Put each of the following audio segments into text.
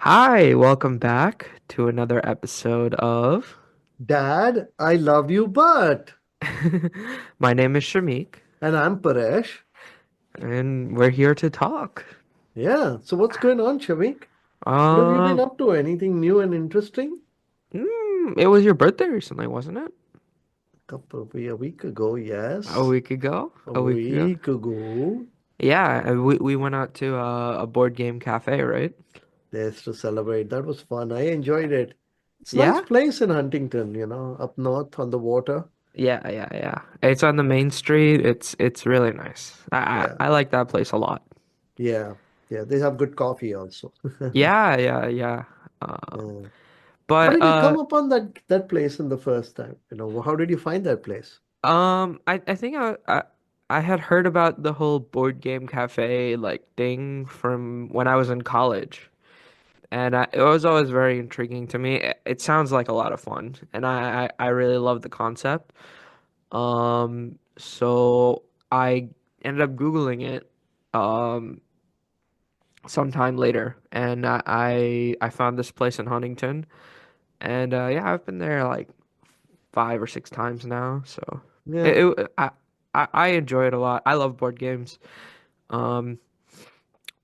Hi, welcome back to another episode of. Dad, I love you, but. My name is Shamik, And I'm Paresh. and we're here to talk. Yeah, so what's going on, Shamik? What have you been Um, up to? Anything new and interesting? it was your birthday recently, wasn't it? A week ago, A yes. week ago? A A week ago? week ago. Yeah, and we went out to a board game cafe, right? Yes, to celebrate. That was fun. I enjoyed it. It's a nice Yeah? place in Huntington, up north on the water. Yeah. It's on the main street. It's really nice. Yeah, I like that place a lot. yeah, yeah. They have good coffee also. Yeah. Uh, Yeah. How but did you come upon that place in the first time? How did you find that place? I think I had heard about the whole board game cafe like thing from when I was in college, and it was always very intriguing to me. It sounds like a lot of fun, and I really love the concept. So I ended up Googling it sometime later, and I found this place in Huntington, and yeah, I've been there like 5 or 6 times now. So Yeah. I enjoy it a lot. I love board games. Um,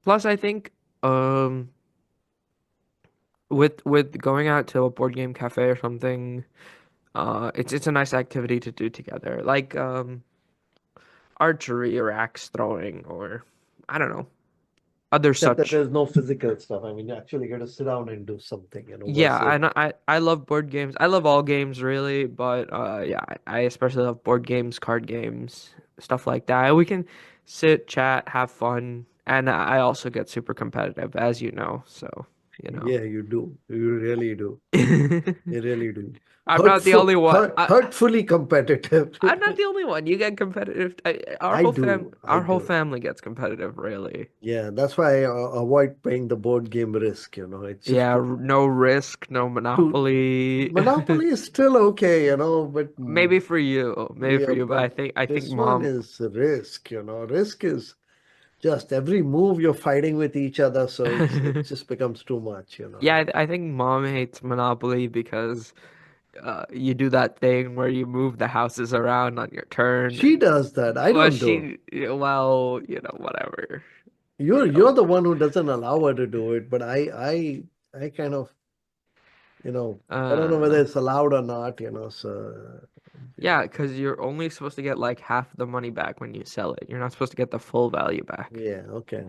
Plus I think um with going out to a board game cafe or something, it's a nice activity to do together. Like archery or axe throwing or I don't know, other Except that such. there's no physical stuff. I mean, you actually got to sit down and do something, Yeah, versus. I love board games. I love all games really, but yeah, I especially love board games, card games, stuff like that. We can sit, chat, have fun, and I also get super competitive, as you know. So, you know. Yeah, you do. You really do. You really do. I'm not the only one. Hurtfully competitive. I'm not the only one. You get competitive. I do. I Our whole do. family gets competitive, really. Yeah, that's why I avoid playing the board game risk. It's just Yeah, no Risk, no too. Monopoly. Monopoly is still okay, but Maybe for yeah, you, but but I think this one mom. is risk. Risk is just every move you're fighting with each other, so it just becomes too much. Yeah, I think mom hates Monopoly because you do that thing where you move the houses around on your turn, She and does that. I well, don't do. whatever, you You're know. the one who doesn't allow her to do it, but I kind of, I don't know whether Uh, it's allowed or not. So yeah, because you're only supposed to get like half the money back when you sell it. You're not supposed to get the full value back. yeah, okay.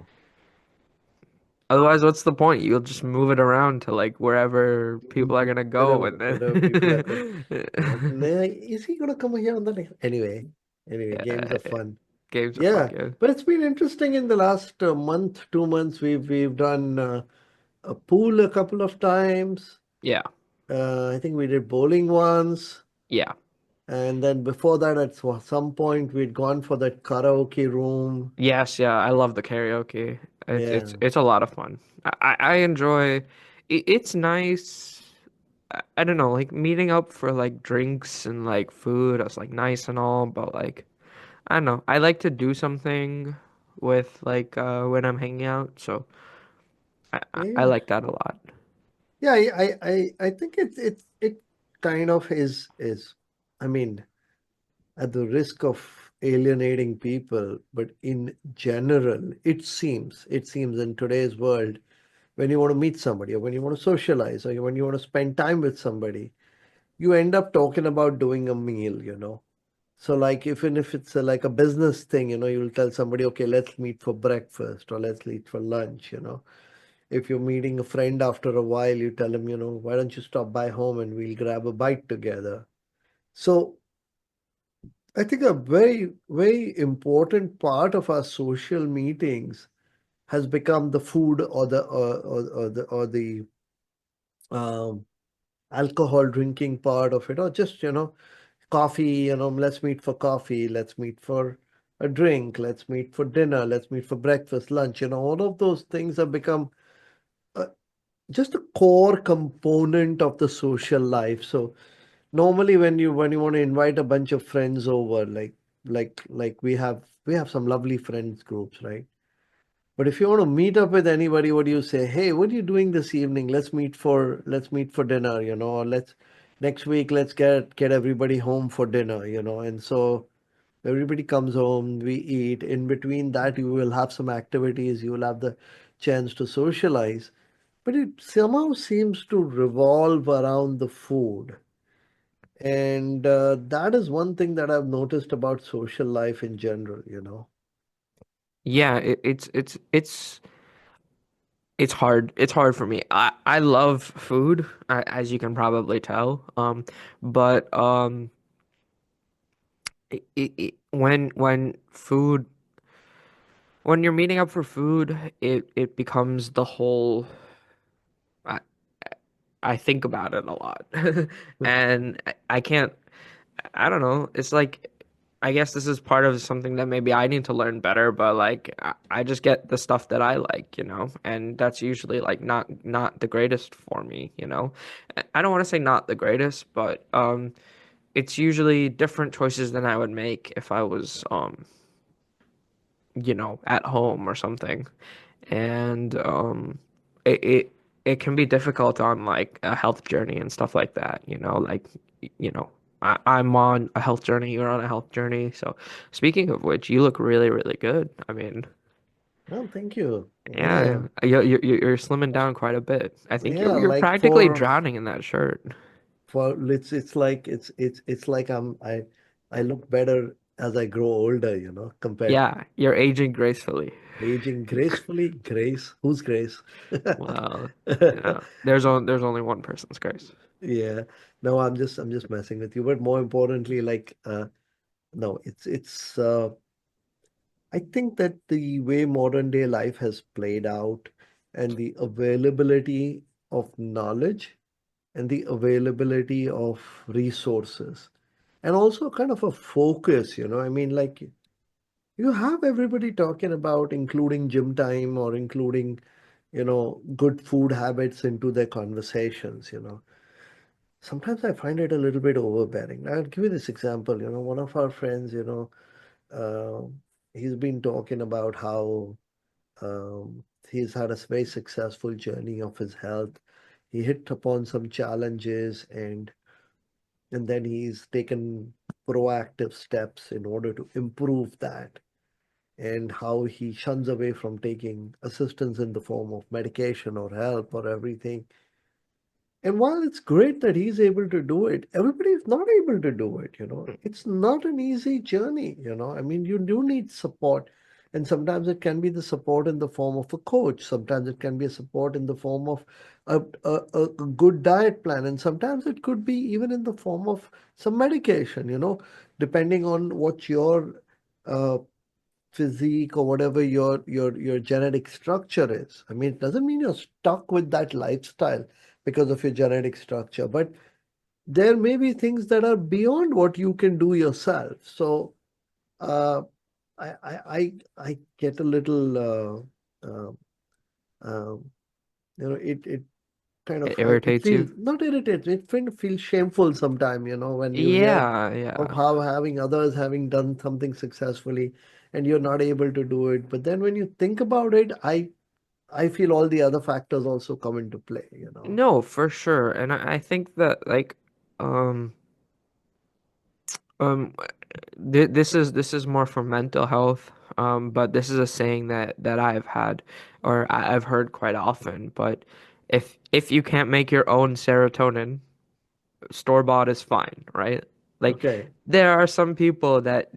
Otherwise, what's the point? You'll just move it around to like wherever people are gonna go, and Whether people are going. then Nah, is he gonna come here on the next? Anyway, games yeah, are fun. games are fun, Yeah, yeah. but it's been interesting in the last month, 2 months. We've done a pool a couple of times. Yeah, I think we did bowling once. yeah. And then before that, at some point, we'd gone for that karaoke room. Yes, yeah, I love the karaoke. Yeah. It's a lot of fun. I enjoy it's nice. I don't know, like meeting up for like drinks and like food. It's like nice and all, but like I don't know. I like to do something with like when I'm hanging out, so I Yeah. like that a lot. Yeah, I think it kind of is. I mean, at the risk of alienating people, but in general, it seems in today's world, when you want to meet somebody or when you want to socialize or when you want to spend time with somebody, you end up talking about doing a meal. So like even if it's like a business thing, you'll tell somebody, okay, let's meet for breakfast or let's meet for lunch. If you're meeting a friend after a while, you tell them, why don't you stop by home and we'll grab a bite together. So I think a very, very important part of our social meetings has become the food or the um, alcohol drinking part of it, or just coffee. Let's meet for coffee, let's meet for a drink, let's meet for dinner, let's meet for breakfast, lunch. All of those things have become uh, just a core component of the social life. So normally when you want to invite a bunch of friends over, like we have some lovely friends groups, right? But if you want to meet up with anybody, what do you say? Hey, what are you doing this evening? Let's meet for dinner, or let's next week let's get everybody home for dinner, And so everybody comes home, we eat. In between that, you will have some activities, you will have the chance to socialize. But it somehow seems to revolve around the food. And that is one thing that I've noticed about social life in general. Yeah, it's hard. It's hard for me. I love food, as you can probably tell. But when you're meeting up for food, it becomes the whole. I, I think about it a lot, and I can't. I don't know. It's like I guess this is part of something that maybe I need to learn better, but like I just get the stuff that I like, and that's usually like not the greatest for me. I don't want to say not the greatest, but it's usually different choices than I would make if I was at home or something. And it it it can be difficult on like a health journey and stuff like that. Like you know I'm on a health journey, you're on a health journey. So speaking of which, you look really, really good. I mean, Well, thank you. yeah, you're slimming down quite a bit. I think Yeah, you're like practically for drowning in that shirt. it's like I look better as I grow older, compared Yeah, you're aging gracefully. aging gracefully. Grace, who's Grace? Well, there's only one person's grace. Yeah. No, I'm just messing with you. But more importantly, like no, it's I think that the way modern day life has played out and the availability of knowledge and the availability of resources and also kind of a focus, I mean, like you have everybody talking about including gym time or including, good food habits into their conversations. Sometimes I find it a little bit overbearing. I'll give you this example. One of our friends, uh, he's been talking about how he's had a very successful journey of his health. He hit upon some challenges and then he's taken proactive steps in order to improve that, and how he shuns away from taking assistance in the form of medication or help or everything. And while it's great that he's able to do it, everybody is not able to do it. It's not an easy journey. I mean, you do need support. And sometimes it can be the support in the form of a coach. Sometimes it can be a support in the form of a good diet plan. And sometimes it could be even in the form of some medication, depending on what your uh, physique or whatever your genetic structure is. I mean, it doesn't mean you're stuck with that lifestyle because of your genetic structure, but there may be things that are beyond what you can do yourself. So uh, I get a little uh, it kind of It it irritates feels you. not irritating. It kind of feels shameful sometimes, when you hear Yeah, of yeah. how having others having done something successfully and you're not able to do it. But then when you think about it, I feel all the other factors also come into play. No, for sure. And I think that like um um this is more for mental health. But this is a saying that I've had or I've heard quite often. But if you can't make your own serotonin, store-bought is fine, right? Like Okay. there are some people that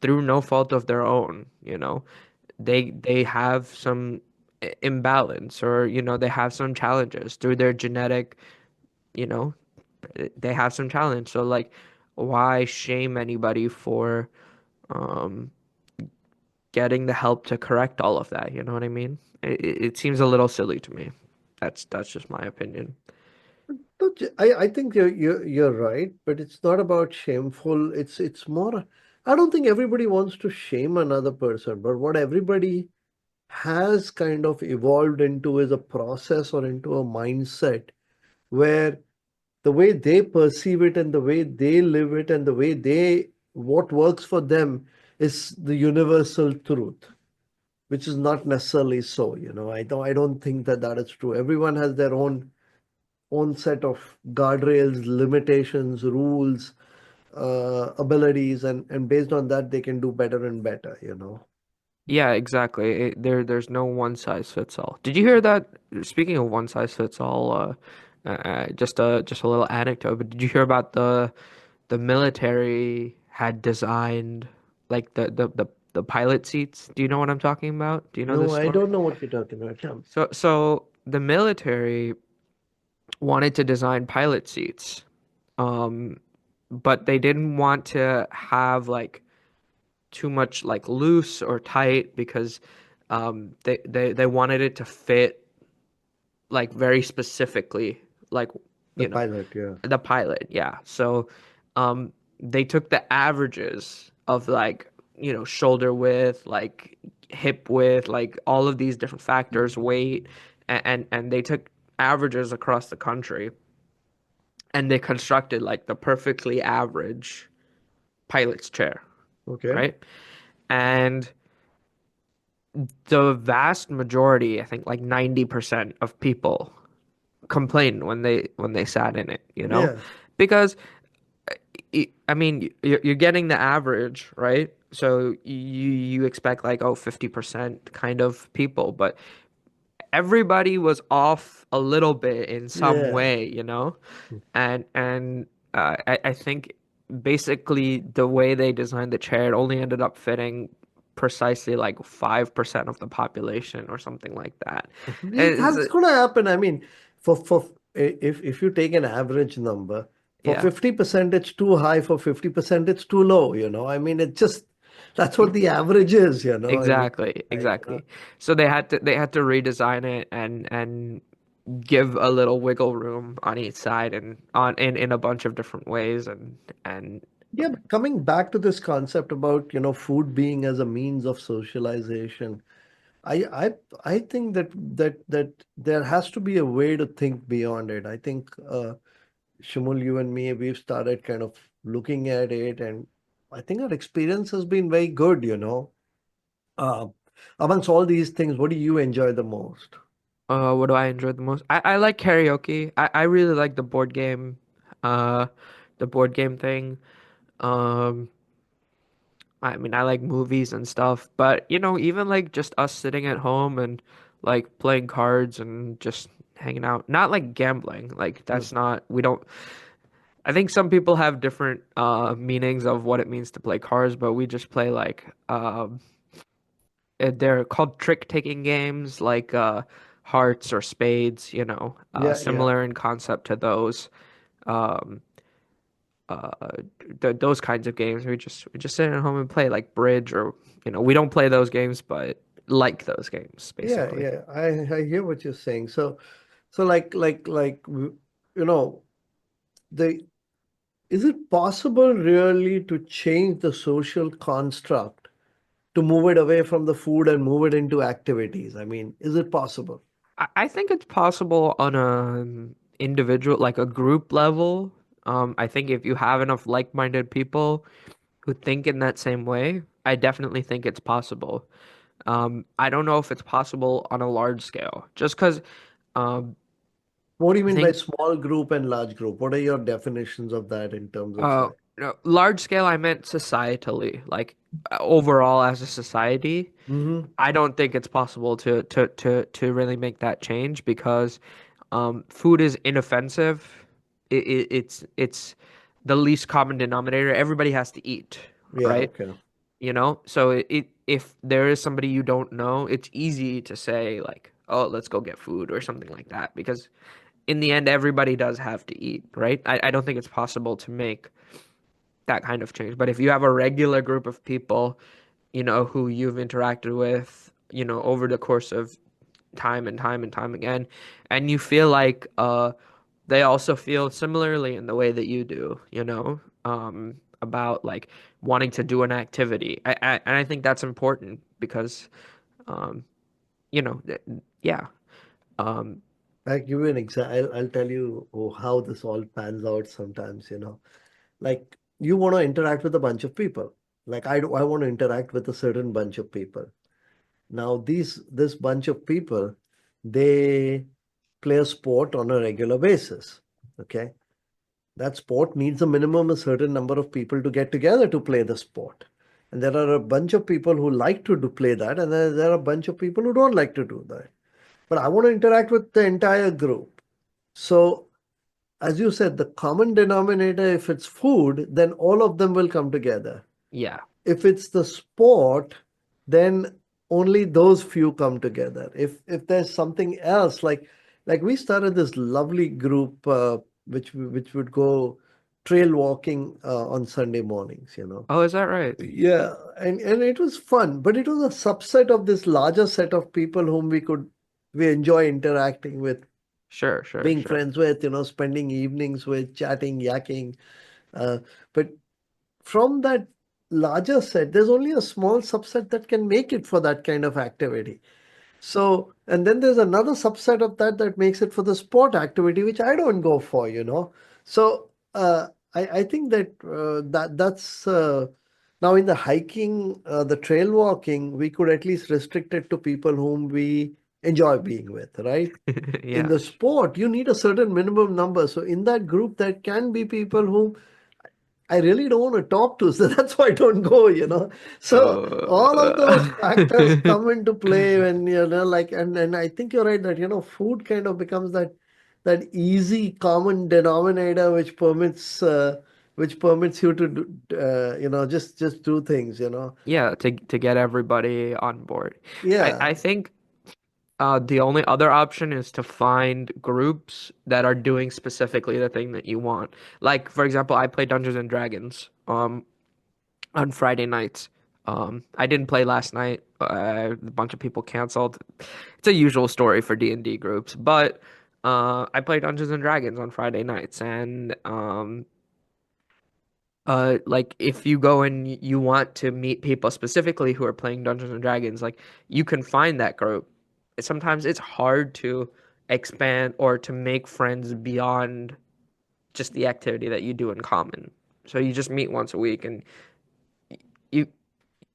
through no fault of their own, they have some imbalance or they have some challenges through their genetic, you know, they have some challenge. So like why shame anybody for um getting the help to correct all of that, you know what I mean? It seems a little silly to me. That's just my opinion. I think you're right, but it's not about shameful. It's more. I don't think everybody wants to shame another person, but what everybody has kind of evolved into is a process or into a mindset where the way they perceive it and the way they live it and the way what works for them is the universal truth. which is not necessarily so, I don't think that that is true. Everyone has their own set of guardrails, limitations, rules, abilities, and based on that, they can do better and better. Yeah, exactly. There's no one size fits all. Did you hear that? Speaking of one size fits all, just a little anecdote, but did you hear about the military had designed like the pilot seats? Do you know what I'm talking about? Do you know No, this I story? don't know what you're talking about. Tell me. So the military wanted to design pilot seats, um, but they didn't want to have like too much like loose or tight because they wanted it to fit like very specifically, like The you know pilot, yeah. the pilot, yeah. So they took the averages of like shoulder width, like hip width, like all of these different factors, weight, and they took averages across the country and they constructed like the perfectly average pilot's chair, Okay. right? And the vast majority, I think like 90% of people complained when they sat in it, Yeah. because I mean you're getting the average, right? So you expect like, oh, 50% kind of people, but everybody was off a little bit in some Yeah. way. And I think basically the way they designed the chair, it only ended up fitting precisely like 5% of the population or something like that. And That's gonna happen. I mean, for if you take an average number, for yeah, 50% it's too high, for 50% it's too low. I mean, it just that's what the average is. I mean, exactly, I, exactly. So they had to redesign it and give a little wiggle room on each side and on in a bunch of different ways and yeah, but coming back to this concept about, food being as a means of socialization, I I I think that there has to be a way to think beyond it. I think Shimul, you and me, we've started kind of looking at it, and I think our experience has been very good. Uh, Amongst all these things, what do you enjoy the most? what do I enjoy the most? I like karaoke. I really like uh the board game thing. Um I mean, I like movies and stuff, but even like just us sitting at home and like playing cards and just hanging out, not like gambling. Like Hmm. that's not, we don't, I think some people have different meanings of what it means to play cards, but we just play like they're called trick-taking games like hearts or spades, Yeah, yeah. similar in concept to those. Um uh those kinds of games. We just sit at home and play like bridge or we don't play those games but like those games Yeah, basically. yeah. I hear what you're saying. So you know, the is it possible really to change the social construct to move it away from the food and move it into activities? I mean, is it possible? I think it's possible on a individual, like a group level. I think if you have enough like-minded people who think in that same way, I definitely think it's possible. I don't know if it's possible on a large scale, just because um, What do you I mean by think small group and large group? What are your definitions of that in terms of size? no, large scale I meant societally, like overall as a society. Hmm. I don't think it's possible to really make that change because food is inoffensive. It's the least common denominator. Everybody has to eat, Yeah, right? okay. So if there is somebody you don't know, it's easy to say like, oh, let's go get food or something like that because in the end, everybody does have to eat, right? I don't think it's possible to make that kind of change. But if you have a regular group of people, who you've interacted with, over the course of time and time and time again, and you feel like they also feel similarly in the way that you do, about like wanting to do an activity. And I think that's important because um, yeah. Um, I'll give you an example. I'll tell you how this all pans out sometimes. Like you want to interact with a bunch of people. Like I want to interact with a certain bunch of people. Now, this bunch of people, they play a sport on a regular basis. Okay. That sport needs a minimum a certain number of people to get together to play the sport. And there are a bunch of people who like to do play that, and there are a bunch of people who don't like to do that. But I want to interact with the entire group. So, as you said, the common denominator, if it's food, then all of them will come together. Yeah. If it's the sport, then only those few come together. If there's something else, like we started this lovely group, which would go trail walking on Sunday mornings, you know. Oh, is that right? Yeah, and it was fun, but it was a subset of this larger set of people whom we enjoy interacting with, Sure, sure, being sure. friends with, you know, spending evenings with, chatting, yakking. But from that larger set, there's only a small subset that can make it for that kind of activity. So, and then there's another subset of that that makes it for the sport activity, which I don't go for, you know. So, I think that that's now in the hiking, the trail walking, we could at least restrict it to people whom we enjoy being with, right? In Yeah. the sport, you need a certain minimum number. So in that group, there can be people whom I really don't want to talk to, so that's why I don't go, you know. So all of those factors Uh, come into play when, you know, like, and I think you're right that, you know, food kind of becomes that easy common denominator which permits you to do, you know, just do things, you know. yeah, to get everybody on board. Yeah. I think the only other option is to find groups that are doing specifically the thing that you want. Like, for example, I play Dungeons and Dragons on Friday nights. I didn't play last night. A bunch of people canceled. It's a usual story for D&D groups, but I play Dungeons and Dragons on Friday nights, and like if you go and you want to meet people specifically who are playing Dungeons and Dragons, like you can find that group. Sometimes it's hard to expand or to make friends beyond just the activity that you do in common. So you just meet once a week and you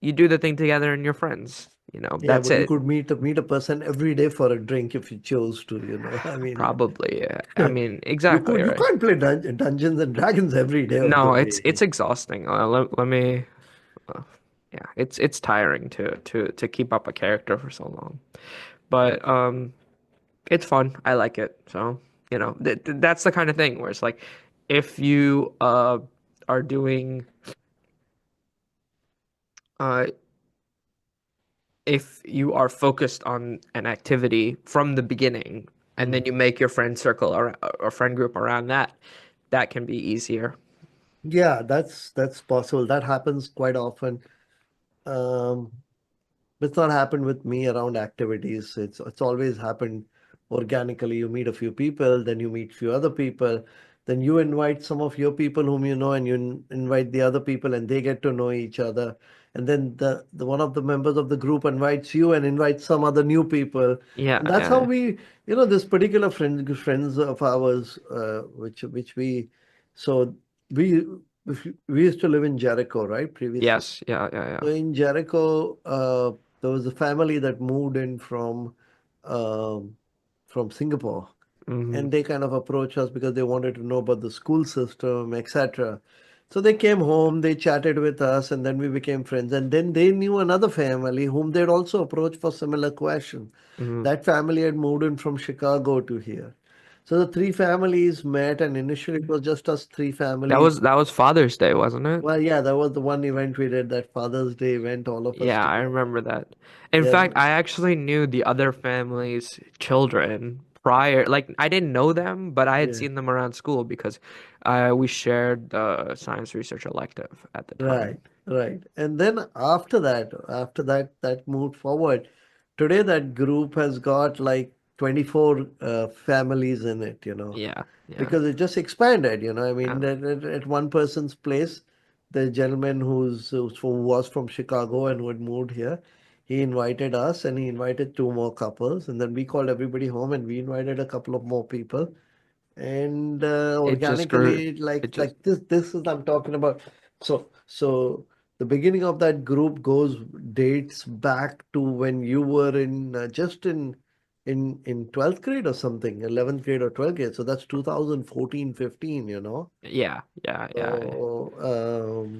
you do the thing together and you're friends. You know, Yeah, that's but you it. could meet a person every day for a drink if you chose to, you know. I mean, Probably. Yeah. I mean, exactly you right. can't play Dungeons and Dragons every day of the No, week. it's exhausting. Let me uh, yeah, it's tiring to keep up a character for so long. But it's fun. I like it. So, you know, that's the kind of thing where it's like if you are doing uh if you are focused on an activity from the beginning and then Hmm. you make your friend circle or friend group around that, that can be easier. Yeah, that's possible. That happens quite often. Um, It's not happened with me around activities. It's always happened organically. You meet a few people, then you meet few other people, then you invite some of your people whom you know, and you invite the other people, and they get to know each other. And then the one of the members of the group invites you and invites some other new people, Yeah, and that's yeah, how yeah. this particular friends of ours, which we, so we we used to live in Jericho, right, previously. Yes, yeah, yeah, yeah. So in Jericho, there was a family that moved in um, from Singapore, Hmm. and they kind of approached us because they wanted to know about the school system, etc. So they came home, they chatted with us, and then we became friends. And then they knew another family whom they'd also approached for similar question. Hmm. That family had moved in from Chicago to here. So the three families met, and initially it was just us three families. That was Father's Day, wasn't it? Well, yeah, that was the one event we did, that Father's Day event, all of us Yeah, I together. remember that. In Yeah, fact, I actually knew the other family's children prior. Like, I didn't know them, but I had yeah, seen them around school because we shared the science research elective at the right, time. right. And then that moved forward. Today, that group has got like 24 families in it, you know, Yeah, yeah, because it just expanded, you know. I yeah. mean, at one person's place, the gentleman who was from Chicago and who had moved here, he invited us and he invited two more couples. And then we called everybody home and we invited a couple of more people. And It just grew. organically, It just, like this is I'm talking about. So the beginning of that group goes dates back to when you were in just in 12th grade or something, 11th grade or 12th grade. So that's 2014, 15, you know. Yeah, yeah, yeah, So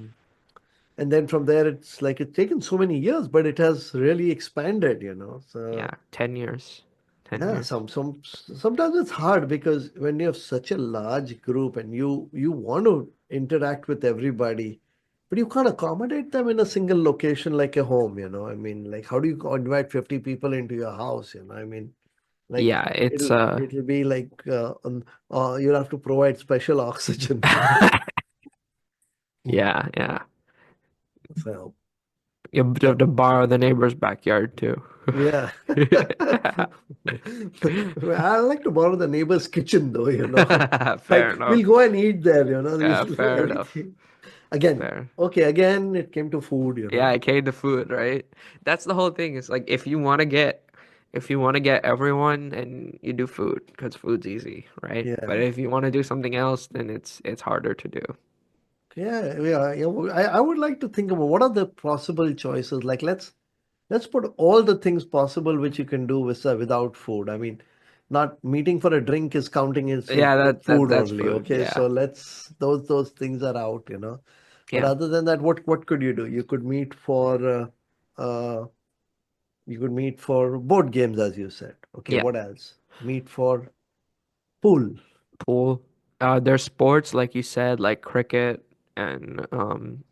and then from there it's like it's taken so many years, but it has really expanded, you know. yeah. So 10 years, 10 yeah, years. sometimes it's hard because when you have such a large group and you want to interact with everybody, but you can't accommodate them in a single location like a home, you know. I mean, like how do you invite 50 people into your house, you know? I mean, like Yeah, it's it'll be like you'll have to provide special oxygen. yeah, yeah. So You have to borrow the neighbor's backyard too. yeah. I like to borrow the neighbor's kitchen though, you know. Fair Like enough. we'll go and eat there, you know, Yeah, we'll do fair enough. everything. Again, Fair. okay, again, it came to food, you Yeah, know. I came to food, right? That's the whole thing. It's like if you want to get everyone, and you do food because food's easy, right? But Yeah. if you want to do something else, then it's harder to do. Yeah. I would like to think about what are the possible choices. Like let's put all the things possible which you can do without food. I mean, not meeting for a drink is counting as Yeah, food that's only. food. Okay, Yeah. so let's those things are out, you know. But Yeah. other than that, what could you do? Uh you could meet for board games, as you said. Okay, Yeah. what else? Meet for pool, Pool. There's sports like you said, like cricket and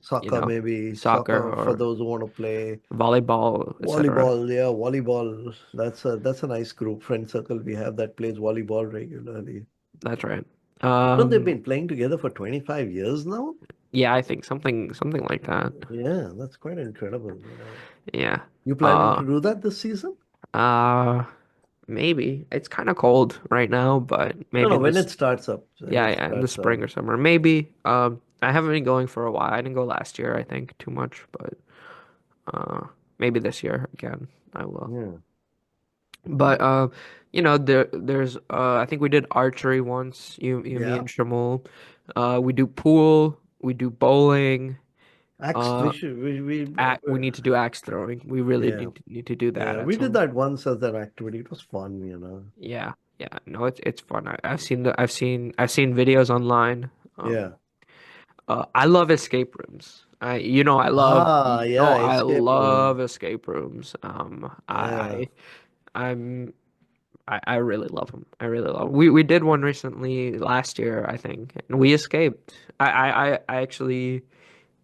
soccer, maybe soccer soccer for or those who want to play. volleyball, etc. Volleyball, yeah, volleyball. That's a nice group friend circle we have that plays volleyball regularly. That's right. No, they've Um, been playing together for 25 years now. yeah, I think something like that. Yeah, that's quite incredible. Yeah. You planning Uh, to do that this season? uh, Maybe it's kind of cold right now, but No, maybe no, in when this, it starts up, when yeah, it yeah, in the starts up. spring or summer. Maybe. I haven't been going for a while. I didn't go last year, I think, too much, but uh, maybe this year again, I will. Yeah. But there's I think we did archery once, me Yeah. and Shamul. We do pool, we do bowling. Axe, Uh, we need to do axe throwing. We really yeah, need to do that yeah, at we did some. that once as an activity. It was fun, you know. Yeah, yeah. No, it's fun. I've seen videos online. Um, Yeah. I love escape rooms. Ah, yeah, I escape room. love escape rooms. Yeah. I'm I really love them. I really love 'em. We did one recently last year, I think, and we escaped. I actually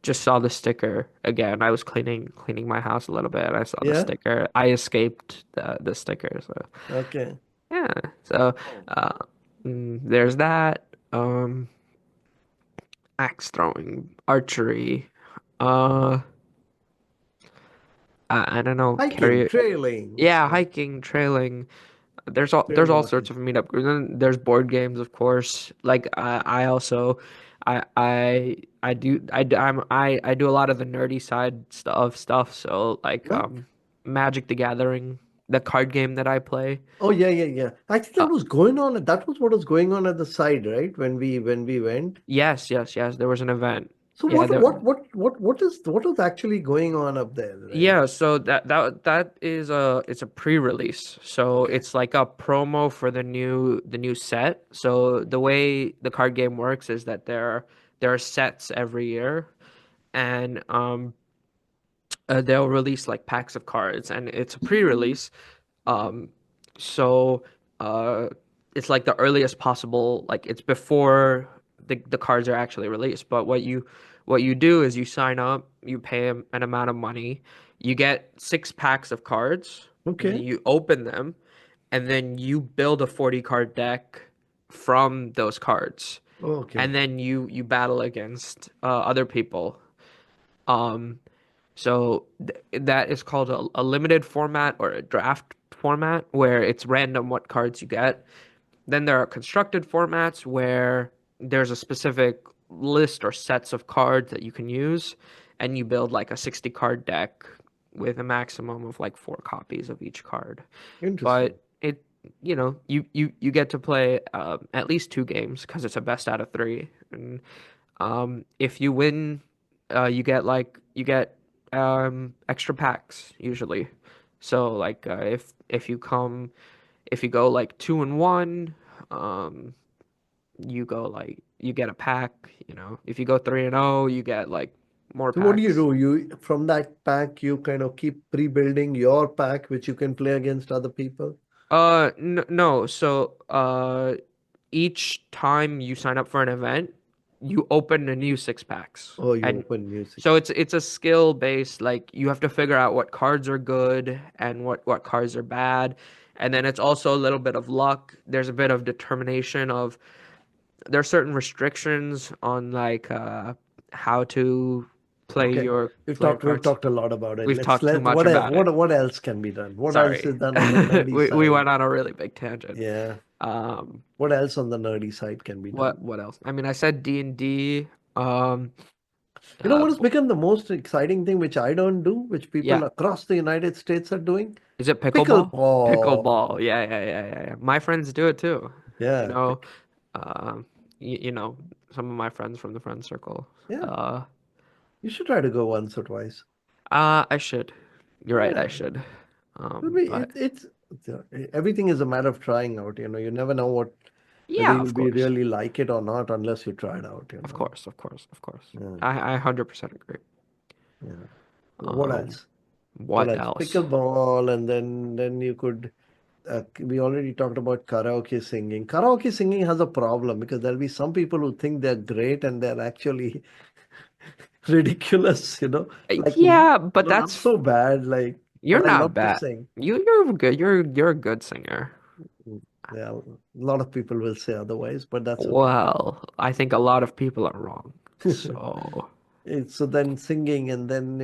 just saw the sticker again. I was cleaning my house a little bit. I saw the Yeah. sticker. I escaped the sticker. So Okay. yeah. So Oh. uh, there's that. Axe throwing, archery. Uh, I don't know. Hiking, Carry. trailing, Yeah, hiking, trailing. trail There's all sorts walking. of meetup groups. And there's board games, of course. Like I also I do a lot of the nerdy side stuff. So like What? Magic the Gathering, the card game that I play. Oh yeah, yeah, yeah. I think that Uh, was going on. That was what was going on at the side, right? When we went. yes. There was an event. So Yeah, what is actually going on up there, right? yeah, so that is it's a pre-release. So Okay. it's like a promo for the new set. So the way the card game works is that there are sets every year, and they'll release like packs of cards, and it's a pre-release. Um, so uh, it's like the earliest possible, like it's before the cards are actually released. But what you do is you sign up, you pay an amount of money, you get 6 packs of cards, and then Okay. you open them, and then you build a 40 card deck from those cards, Okay. and then you battle against other people. Um, so that is called a limited format or a draft format where it's random what cards you get. Then there are constructed formats where there's a specific list or sets of cards that you can use, and you build like a 60 card deck with a maximum of like 4 copies of each card. Interesting. But you get to play at least 2 games because it's a best out of 3. And if you win you get extra packs usually. So like if you come if you go like 2-1, um you get a pack, you know. If you go 3-0, you get like more So what do you packs. do? You from that pack, you kind of keep pre-building your pack, which you can play against other people. N no, so each time you sign up for an event, you open a new six packs. Oh, you And open music. so it's a skill based, like you have to figure out what cards are good and what cards are bad. And then it's also a little bit of luck. There's a bit of determination of there are certain restrictions on like how to Okay, play your we've cards. talked a lot about it. We've talked too Let's much about it. what else can be done? What else Sorry. is done on the nerdy We side? went on a really big tangent. Yeah. Um, What else on the nerdy side can be done? what else? I mean, I said D&D. Um, You know uh, what has become the most exciting thing, which I don't do, which people yeah. across the United States are doing? Is it pickleball? Pickleball. Pickleball. Yeah. My friends do it too. You Yeah. know, um, you know, some of my friends from the friend circle. Yeah. Uh, You should try to go once or twice. I should. You're right, I Yeah. should. But It's everything is a matter of trying out. You never know whether yeah, you'll of be course. really like it or not unless you try it out. Of course. Yeah. I 100% agree. Yeah. What Um, else? What what else? else? Pickleball, and then you could. We already talked about karaoke singing. Karaoke singing has a problem because there'll be some people who think they're great and they're actually ridiculous. Like Yeah, but I'm so bad, like, you're but I not love to bad. sing. You're good. You're a good singer. Yeah, a lot of people will say otherwise, but that's okay. Well, I think a lot of people are wrong. So, So then singing, and then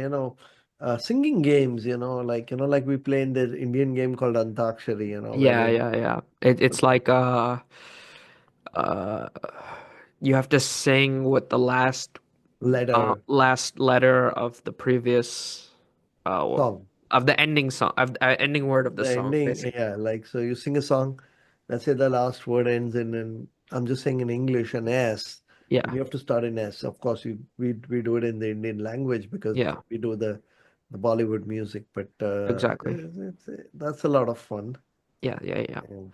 singing games, like we play in the Indian game called Antakshari, wherein yeah. It's like uh you have to sing with the letter last letter of the previous uh song. of the ending song of the ending word of the The song, ending, basically. yeah, like so you sing a song, let's say the last word ends in an, I'm just saying in English, an S, and Yeah, you have to start in S. Of course, we do it in the Indian language because yeah, we do the Bollywood music, but exactly. that's a lot of fun. Yeah. And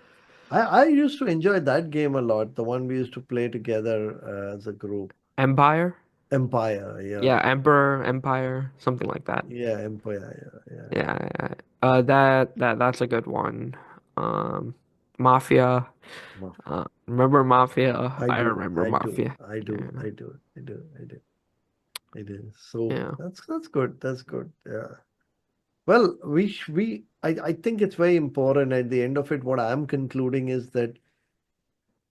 I used to enjoy that game a lot, the one we used to play together as a group. Empire? Empire, Yeah, yeah. Emperor, Empire, something like that. Yeah, Empire, yeah, Yeah. That's a good one. Um, Mafia. yeah. Remember Mafia? I I do, remember I do, Mafia. I do, Yeah. I do, I do, I do. It is. So Yeah. that's good. That's good. Yeah. Well, I think it's very important at the end of it. What I'm concluding is that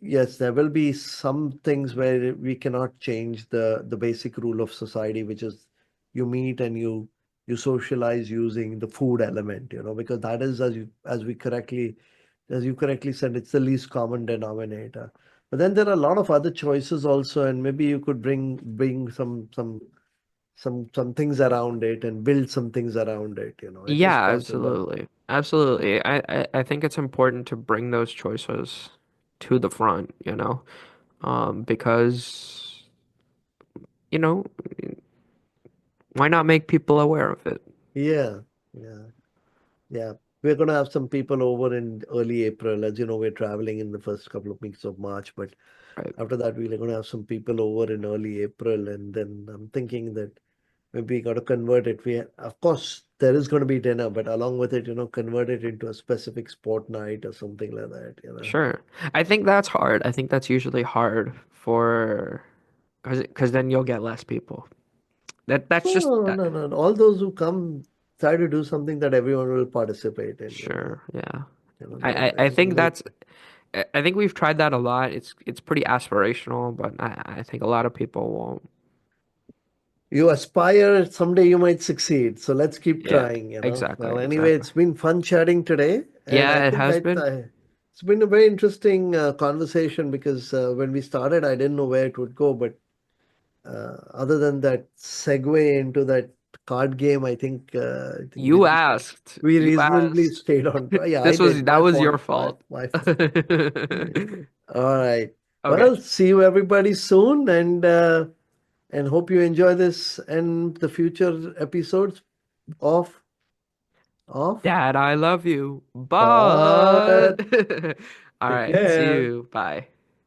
yes, there will be some things where we cannot change the basic rule of society, which is you meet and you socialize using the food element, because that is as you correctly said, it's the least common denominator. But then there are a lot of other choices also, and maybe you could bring some things around it and build some things around it. It is Yeah, possible. absolutely. Absolutely. I think it's important to bring those choices to the front, you know, because, you know, why not make people aware of it? Yeah, yeah, yeah. We're going to have some people over in early April. As you know, we're traveling in the first couple of weeks of March, but Right. after that, we're going to have some people over in early April. And then I'm thinking that maybe we got to convert it. Of course, there is going to be dinner, but along with it, convert it into a specific sport night or something like that. Sure. I think that's hard. I think that's usually hard for because then you'll get less people. That's just No, no, no, no. All those who come try to do something that everyone will participate in. sure. Yeah. Don't I just think make. that's I think we've tried that a lot. It's pretty aspirational, but I think a lot of people won't. You aspire, someday you might succeed. So let's keep Yeah, trying. exactly, Well, anyway, exactly. it's been fun chatting today, and I Yeah, it think has been. it's been a very interesting conversation because when we started, I didn't know where it would go, but other than that segue into that card game, I think You asked. we You reasonably asked. stayed on. Yeah, I This was did. that My was fault. your fault. My fault. All right. Okay. Well, see you everybody soon, and and hope you enjoy this and the future episodes of of Dad, I love you, but but all take right, see care. you. Bye.